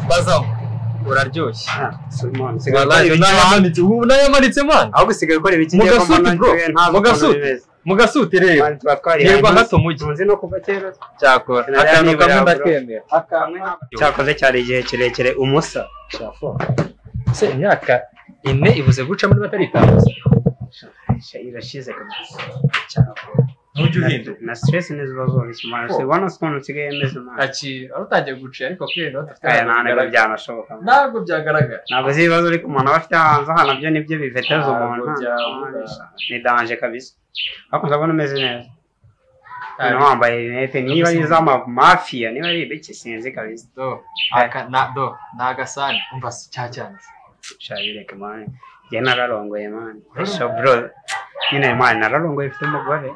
Bazaho uraryoshye nayamanitse man aho gusigaye ukora ibikigiye mu gasuti rero yego hato mujye nzi no kuva kera cyakora akantu kamwe ndakemera cyakoze cyari igihe kirekire umusa se imyaka 4 ibuze guca muri bataritanze irashize kabisa cyakora ntujye uhinduka na stress n'izibazo bishimase wana sikono tsigaye meze man aho utangiye guca ariko kwera ntabwo byanashoboka ntabwo byagaragara ntabwo zibazo ariko umuntu bafite hanze hano byo nibyo biveteza umuntu ni danger kabisa ako ndabona umeze neza wambaye rinete niba ari iz'ama mafia niba ari ibiki sinzi kabisa nagasani umva cyane shayireke man je nararongoye man so bro nyine man nararongoye mfite umugore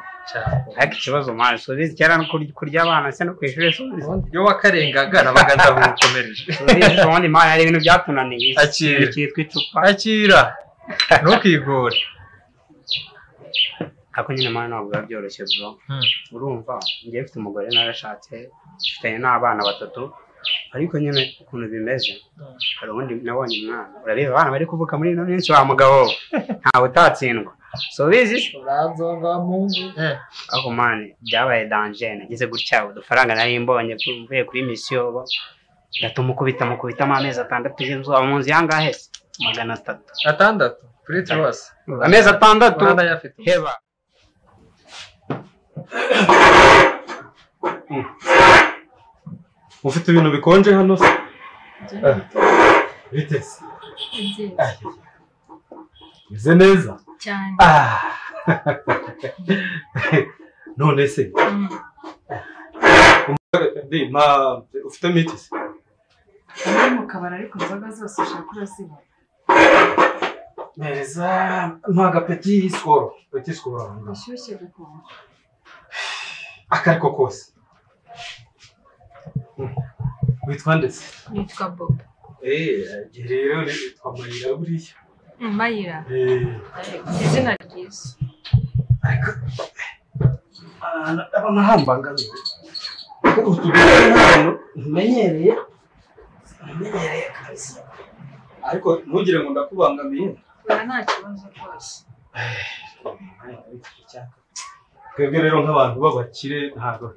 ariko ikibazo man so bizi cyane kurya abana se no kwishuri so yo wakarengaga nabaganda bukomereje so ndi man ari ibintu byatunaniye cyitwa icupa akira ntukigore ako nyine man ntabwo byoroshye bro urumva ngiye mfite umugore narashatse mfite n'abana 3 ariko nyine ukuntu bimeze hari ubundi nabonye umwana urabiba abana bari kuvuka muri ino minsi wa mugabo ntawe utatsindwa so bizi urazonga mungu ako mani byabaye danger nagize gutya udufaranga nari mbonye mvuye kuri mission gatumukubita amezi 6 y'inzu amunzi yangahe 600 kuri twose amezi 6 heba ufite ibintu bikonje hano se bitese bize neza cyane none se ufite mitisi ari mu kabara ariko inzoga zose ushaka urasiba neza ntaga petit score ashyushye gukonje akariko kose witwa ndetse nitwa Bob rero nitwa Mayira buriya Mayira izina ryiza ariko abana hambanganye umenyereye kabisa ariko ntugire ngo ndakubangamiye nta kibazo rwose twebwe rero nk'abantu b'abakire ntabwo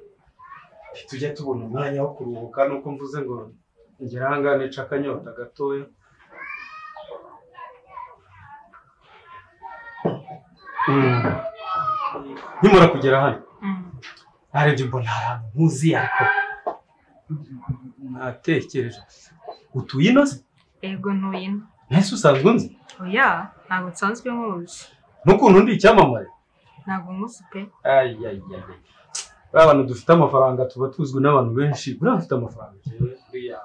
tujya tubona umwanya wo kuruhuka nuko mvuze ngo ngeranga nica akanyota gatoya nkimara kugera hano narebye mbona ahantu nkuzi ariko natekereje utuye ino se ego ntuye ino ntese usanzwe unzi oya ntabwo nsanzwe nkuzi n'ukuntu ndi icyamamare ntabwo nkuzi pe abantu dufite amafaranga tuba tuzwi n'abantu benshi buriya bafite amafaranga buriya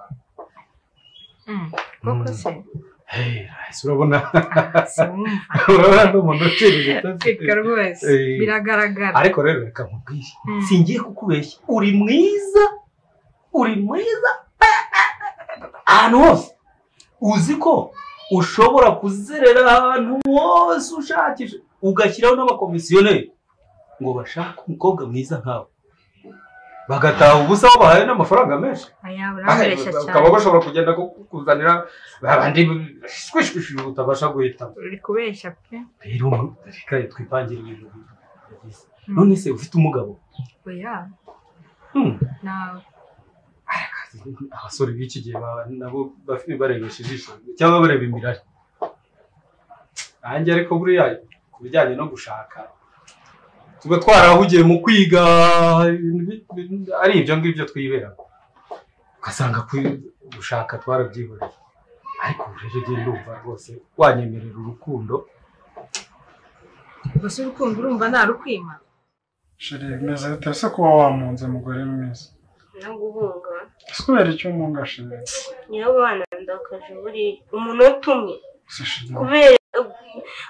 koko se urabona urabona n'umuntu uciriritse rwose biragaragara ariko rero reka nkubwire singiye kukubeshya uri mwiza ahantu hose uzi ko ushobora kuzerera ahantu hose ushakisha ugashyiraho n'abakomisiyoneri ngo bashake umukobwa mwiza nkawe bagataha ubusa aho bahaye n'amafaranga menshi ukaba bashobora kugenda kukuzanira abandi utabasha guhitamo uri kubeshya pe rero reka twipangire ibintu byiza none se ufite umugabo oya nawe abasore b'iki gihe nabo barebesha ijisho cyangwa bareba imirari nanjye ariko buriya ku bijyanye no gushaka tuba twarahugiye mu kwiga ari ibyo ngibyo twibera ugasanga gushaka twarabyihoreye ariko rero ugiye ndumva rwose wanyemerera urukundo gusa urukundo urumva ntarukwima sheri meze bitase kuba wamunze mugore mwiza naguhunga kubera icyo umunga sheri niyo bana ndakaje buri umunota umwe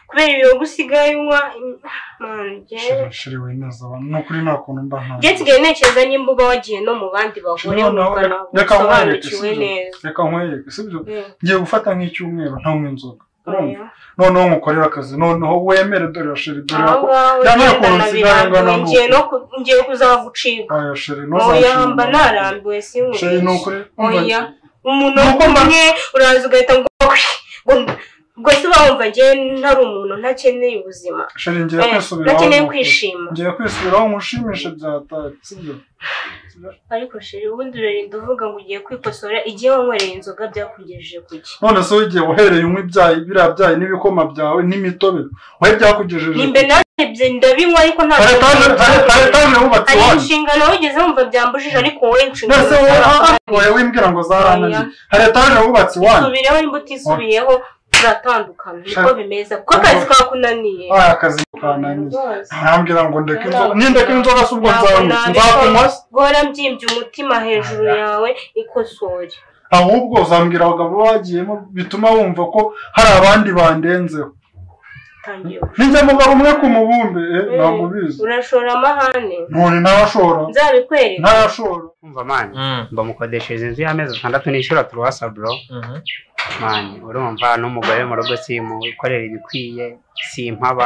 kubera iyo gusigaye unywa manje sheri winaza abantu nukuri nta kuntu mba nta getigaye ntekereza nimbuga wagiye no mu bandi bagore reka nkwereke sibyo ngiye gufata nk'icyumweru ntanywe inzoga noneho nkukorera akazi noneho wemere dore sheri dore ko ngiye kuzagucika sheri oya mba narambiwe sinkuri sheri nukuri umuntu umwe uraza ugahita ngo ubwo se wumva njye ntari umuntu ntakeneye ubuzima ntakeneye kwishima ngiye kwisubiraho nkushimishe byataye sibyo ariko sheri ubundi urarinda uvuga ngo ugiye kwikosora igihe wanywereye inzoga byakugejeje kuki none se igihe uhereye unywa ibyayi biriya byayi n'ibikoma byawe n'imitobe wahe byakugejeje nimbe nanjye ndabinywa ariko nta etaje wubatse hari inshingano wigeze wumva byambujije ariko wowe inshingano wowe wimbwira ngo zarananiye hari etaje wubatse iwanyu isubireho nimba utisubiyeho turatandukana niko bimeze kuko akazi kakunaniye akazi kananiye ntambwira ngo ndeke inzoga nindeke inzoga se ubwo nzakunywa guhora mbyimbye umutima hejuru yawe ikosore ahubwo uzambwira abagabo bagiyemo bituma wumva ko hari abandi bandenzeho ninjye mugabo umwe ku mubumbe ntabwo ubizi urashora amahane none ntashora nzabikwereka ntashora umva mani bamukodesheje inzu y'amezi 6 nishyura turuwasa bro mani urumva n'umugore mu rugo simukorera ibikwiye simpaba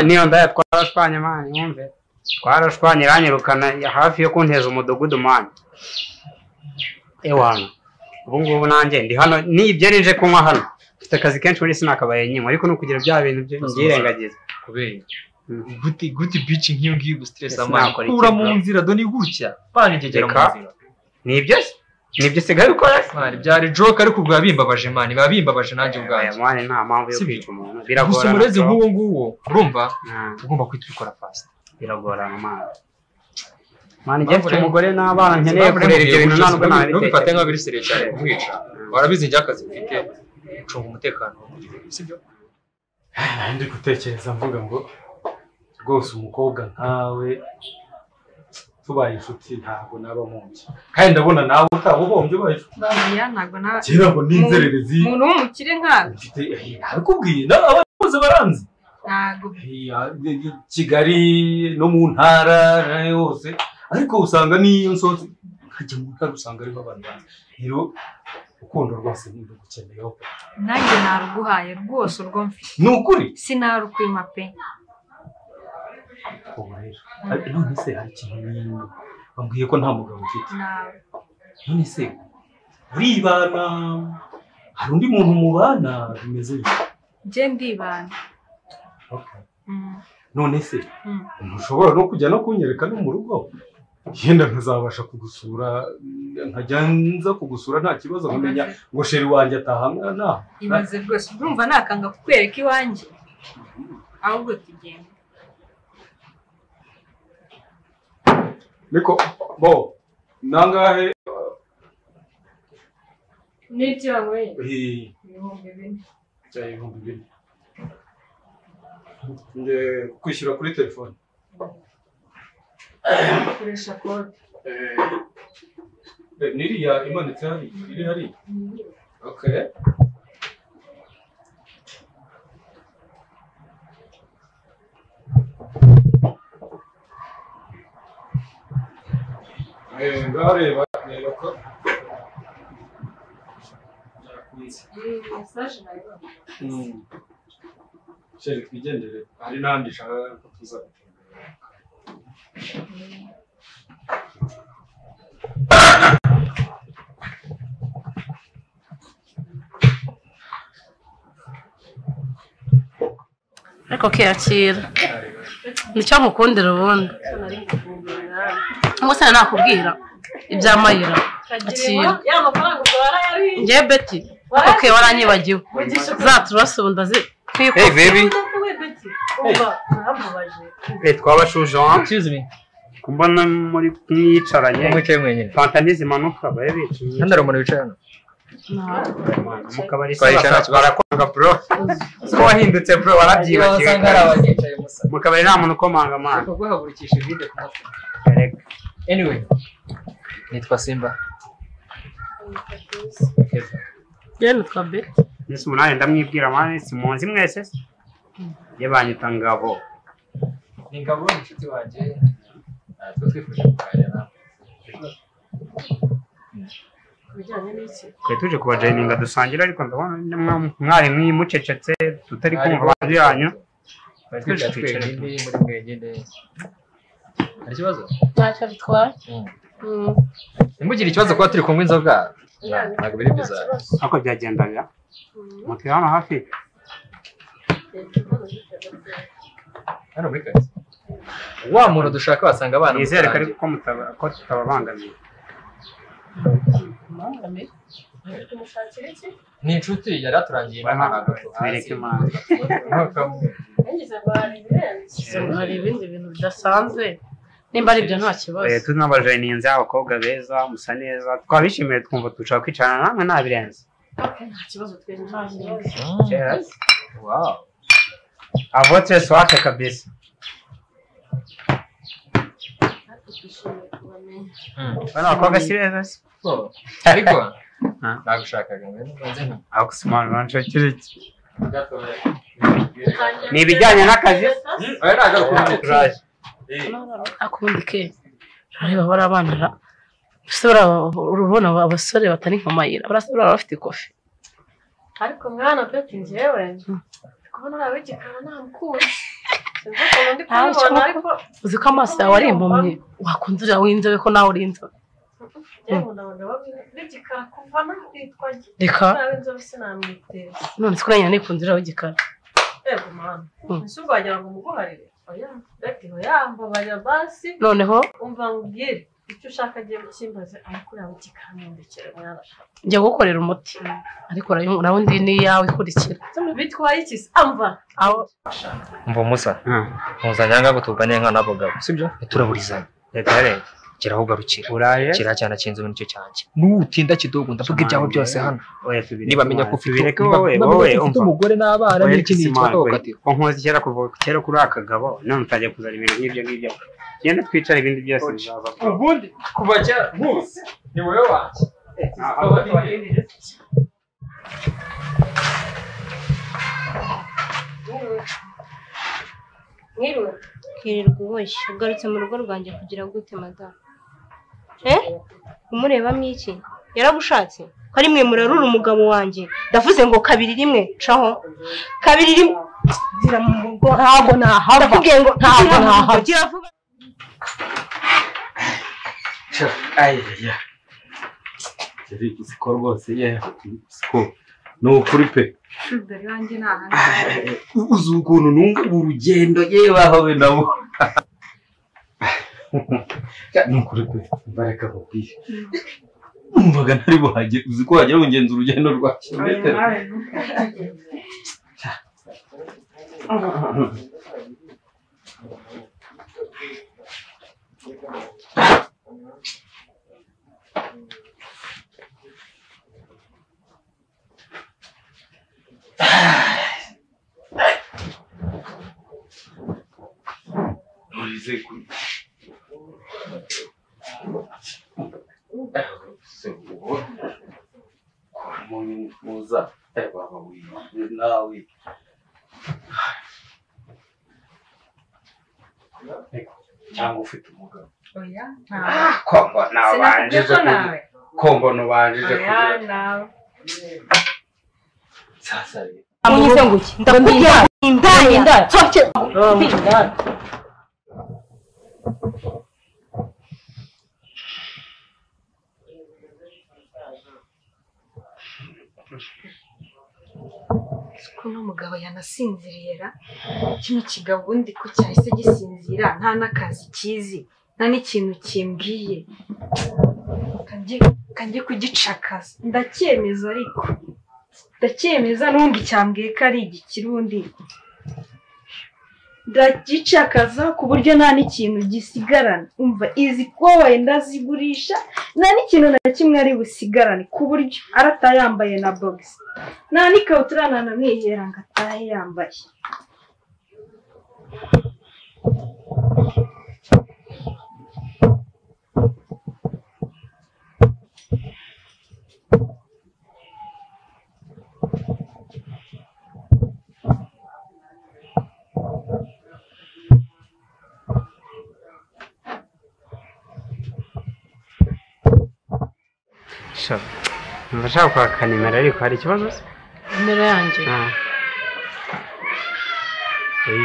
niyo ndaya twarashwanye mani wumve twarashwanye iranyirukana hafi yo kunteza umudugudu mani ewana ubu ngubu nanjye ndi hano nibyo nje kunywa hano mfite akazi kenshi muri sinakabaye nyimo ariko no kugira bya bintu byo ngirengagiza kubera guti bitch nk'iyo ngiyo gustress amani kura mu nzira doni gutya pani ngegera mu nzira nibyo sigaye ukora mani byari joke ariko ubwa bimbabaje mani babimbabaje nanjye ubwanjye mani nta mpamvu yo kwica umuntu biragora gusa mureze nk'uwo nguwo urumva ugomba kwitwikora fast biragora mani njye mfite umugore n'abana nkeneye kurera ibyo bintu nta nubwo ntabifate nka biri sere cyane kumwica warabizi njye akazi mfite gucunga umutekano sibyo ndi gutekereza mvuga ngo rwose umukobwa nkawe tubaye inshuti ntabwo naba munsi kandi ndabona nawe utabubombye ubaye inshuti ntabwo naba kera ngo n'inzererezi umuntu w'umukire nkawe ntabikubwiye abantu bose baranzi ntabwo Kigali no mu ntara yose ariko usanga n'iyo nsozi nkajya mu ntara usanga ariho abantu banzi rero urukundo rwose ntirugukeneyeho nanjye naruguhaye rwose urwo mfite ni ukuri sinarukwima pe none se hari ikintu n'imwe bambwiye ko nta mugabo ufite none se uribana hari undi muntu mubana bimeze bityo njye ndibana none se ntushobora no kujya no kunyereka no mu rugo yenda nkazabasha kugusura nkajya nza kugusura nta kibazo nkamenya ngo sheri wanjye atahamwa nawe ibaze rwose urumva nakanga kukwereka iwanjye ahubwo tugenda niko bo nangahe n'icyo wanyweye ibihumbi 4 nje kwishyura kuri telefone koresha kode niriya imanitse hari iri hari okay ngareba ko message nayo sheri twigendere hari n'andi nshaka ko tuzatembera ariko kiyakira nicyo nkukundira ubundi ngo se nakubwira ibya mayira akira njye beti okay waranyibagiwe zaturasunda hey baby twabashuje excuse me kumbona muri mwicaranye mwicaye mwenyine fantanize imanuka babe bicaye kandi umuntu wicaye hano mukabari barakwanga bro ko wahindutse bro warabyibagiwe mukabari nta muntu ukomanga amana guhagurukisha ibide ku mutwe anyway nitwa Simba yene twabe nese umunani ndamwibwira mane simunzi mwese ye banyita ngabo ni ngabo inshuti wanje twe twifuje kuganira kubijyanye n'iki twe tuje kubajoyininga dusangira ariko ndabona mwari mwimucecetse tutari kumva abandi yanyu twicara muri mwenyine hari ikibazo ntacyo bitwara ntimugire ikibazo kuba turi kunywa inzoga ntabwo biri bizarre ako byagendaga mutuye hano hafi hano muri kazi wa muntu dushaka wasanga abana nizere ko tutababangamiye ni inshuti yari aturangiye inama tubireke imana hari ibindi bintu bidasanzwe nimba ari ibyo nta kibazo tunabajeninze abakobwa beza musa neza twabishimiye twumva dushaka kwicarana namwe ntabirenze nta kibazo twemeye cheers wow avote swake kabisa bana abakobwa si beza se ariko nagushakaga ako simana banshakira iki ni ibijyanye n'akazi akundi ke reba bari abana urabona abasore batari nka mayira barasura bafite ikofi ariko mwana peti njyewe kubona urabe igikara namukunda uzi ko amaso yawe ari impumyi wakunze uriya w'inzobe ko nawe uri inzobe reka none se kurenya nikunze uriya w'igikara yego mwana ese wagira ngo umuguharire oya beti yambabarira basi noneho umva ngubwire icyo ushaka agiye gukimbaza ariko uriya w'igikara mwundekere mwana njya gukorera umuti ariko undi ni iyawe ikurikira bitwaye iki se amva mva musa mpuzanyanga gutuka n'inka n'abagabo sibyo turaburizanya reka rero geraho ugarukira kiriya cyane kinze nicyo cyanjye nutinda kidogo ndavuga ibyawe byose hano nibamenya ko ufite umugore n'abana n'ikindi cyakokatira ko nkoze kera kuri akagabo none utajya kuzana ibintu nk'ibyo genda twicara ibindi byose bizaza ubundi kuva kera nkuzi ni wowe wanjye Kirirwa uboshye ugarutse mu rugo rwanjye kugira gute madamu umurebamo iki yaragushatse ko ari mwe murarura umugabo wanjye ndavuze ngo kabiri rimwe caho kabiri rimwe zira mu rugo ntabwo nahava ndakubwiye ngo ntabwo nahava gira vuba ayaya kiri isiko rwose ye isiko no kuri pe dore wanjye naha uzi ukuntu numva urugendo yewe aho we nabo ni kuri pe bareka kubwira umvaga ntari buhage uzi ko wagira ungenza urugendo rwa kilometero muza nawe cyangwa ufite umugabo oya kombo nabanjije kombo nubanjije kugira sasa munyize nguki ndakubwira indaya cyoke kuno mugabo yanasinzirira kino kigabo ubundi ko cyahise gisinzira nta n'akazi kizi nta n'ikintu kimbwiye kanjye kugicakaza ndacyemeza ariko ndacyemeza n'ubundi cyambwiye ko ari igikirundi ndagicakaza ku buryo nta n'ikintu gisigarana umva izi koboyi ndazigurisha nta n'ikintu na kimwe ari busigarane ku buryo arataha yambaye na bogisi nta n'ikabutura ntanamwihera ngo atahe yambaye ndashaka kwaka nimero ariko hari ikibazo se nimero yanjye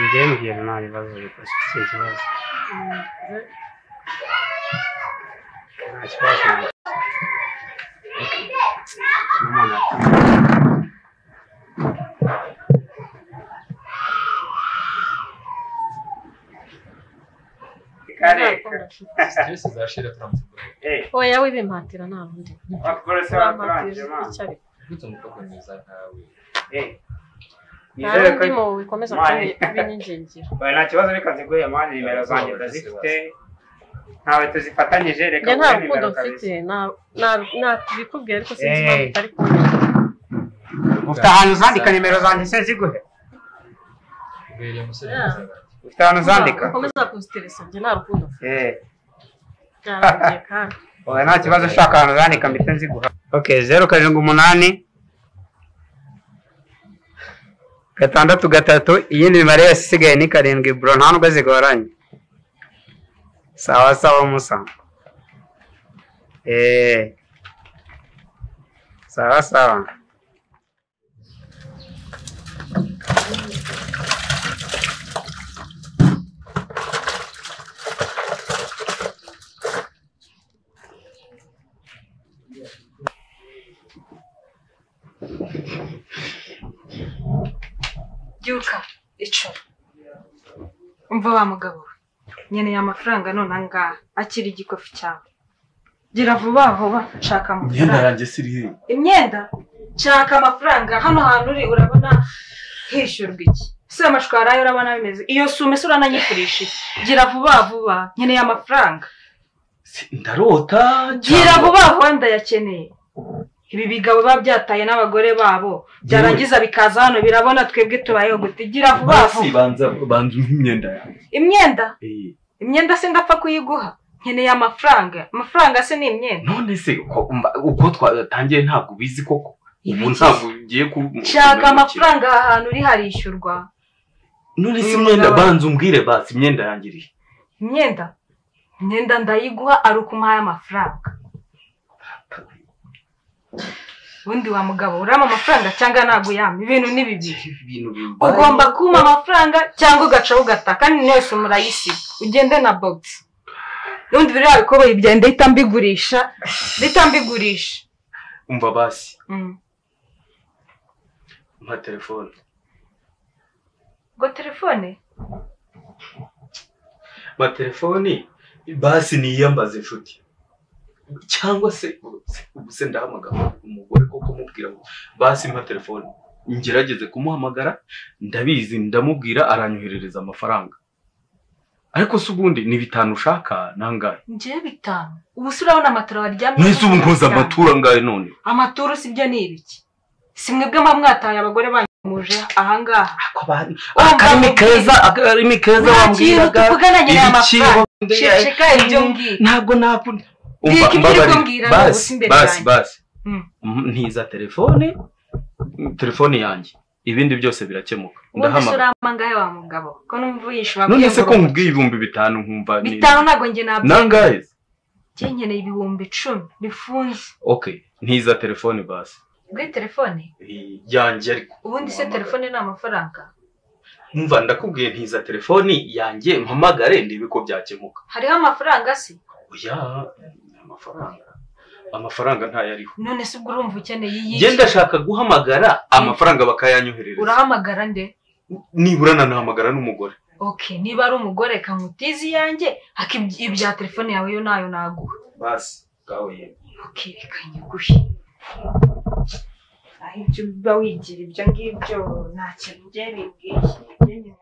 njyewe mbwira nta bibazo ariko si ikibazo nta kibazo stress zashira turamukora oya wibimpatira nta bundi wakorese waturangije ma gute umukobwa mwiza nkawe nizere ko ndimo bikomeza kubinyingingira nta kibazo reka ziguhe mani nimero zanjye ndazifite ntawe tuzifatanyije reka nta rukundo mfite nta bikubwiye ariko sinzi impamvu utari kumenya ufite ahantu uzandika nimero zanjye se ziguhe ubereye umusore mwiza ufite ahantu uzandika ukomeza kuziteresa njye nta rukundo mfite kandi oya nta kibazo ushaka ahantu uzandika mbite nziguha okay 078 6 iyindi mibare yose isigaye ni 7 bro nta nubwo zigoranye sawa sawa musa sawa sawa byuka ico umva wa mugabo nyeneye amafaranga none angaha akiri igikofi cyawe gira vuba vuba nshaka amafaranga imyenda yanjye siri imyenda nshaka amafaranga hano hantu uri urabona hishyurwa iki se amashwara yo urabona bimeze iyo sume se urananyikurisha gira vuba vuba nyeneye amafaranga ndarota gira vuba vuba ndayakeneye ibi bigabo biba byataye n'abagore babo byarangiza bikaza hano birabona twebwe tubayeho gute gira vuba vuba banza imyenda yanjye imyenda se ndapfa kuyiguha nkeneye amafaranga se ni imyenda none se uko twatangiye ntabwo bizi koko ubu ntabwo ugiye shaka amafaranga ahantu uri harishyurwa none se imyenda banza umbwire basi imyenda yanjye iri imyenda ndayiguha ari ukumuhaye amafaranga ubundi wa mugabo urama amafaranga cyangwa ntago yama ibintu ni bibiri ugomba kuma amafaranga cyangwa ugacaho ugata kandi nese murayisiga ugende na box n'undi biri abikoboye ibyo ndahita mbigurisha umva basi mpa telefone mpa telefone basi niyambaze inshuti cyangwa se ubu se ndahamagara umugore koko mubwira ngo basi mpa telefone ngerageze kumuhamagara ndabizi ndamubwira aranyoherereza amafaranga ariko se ubundi ni 5 ushaka nangahe nje 5 ubu se urabona amaturo waryamye nese ubu nkoza amatura ngahe none amaturo sibyo ni ibiki simwebwe mwataye abagore banyumuje ahangaha akarimi keza wambwiraga ibiciro sheka ibyo ngiye ntabwo nakunda basi ntiza telefone yanjye ibindi byose birakemuka ndahamagara ngahe wa mugabo ko numvuyishwa none se ko nkubwiye 5,000 nkumva ni 5 nago nge nabyo nangahe nkeneye 10,000 bifunze okay ntiza telefone basi gwe telefone yanjye ariko ubundi se telefone ni amafaranga umva ndakubwiye ntiza telefone yanjye mpamagare ndibe ko byakemuka hariho amafaranga se oya amafaranga ntayariho none se ubwo urumva ukeneye iyi genda shaka guhamagara amafaranga bakayanyoherereza urahamagara nde niburana nahamagara n'umugore okay niba ari umugore kamutizi yanjye ibya telefone yawe yo nayo naguha basi gawe ye okay kanyigushi ahibyo bawigira ibyo ngibyo nta kintu bye bibwiye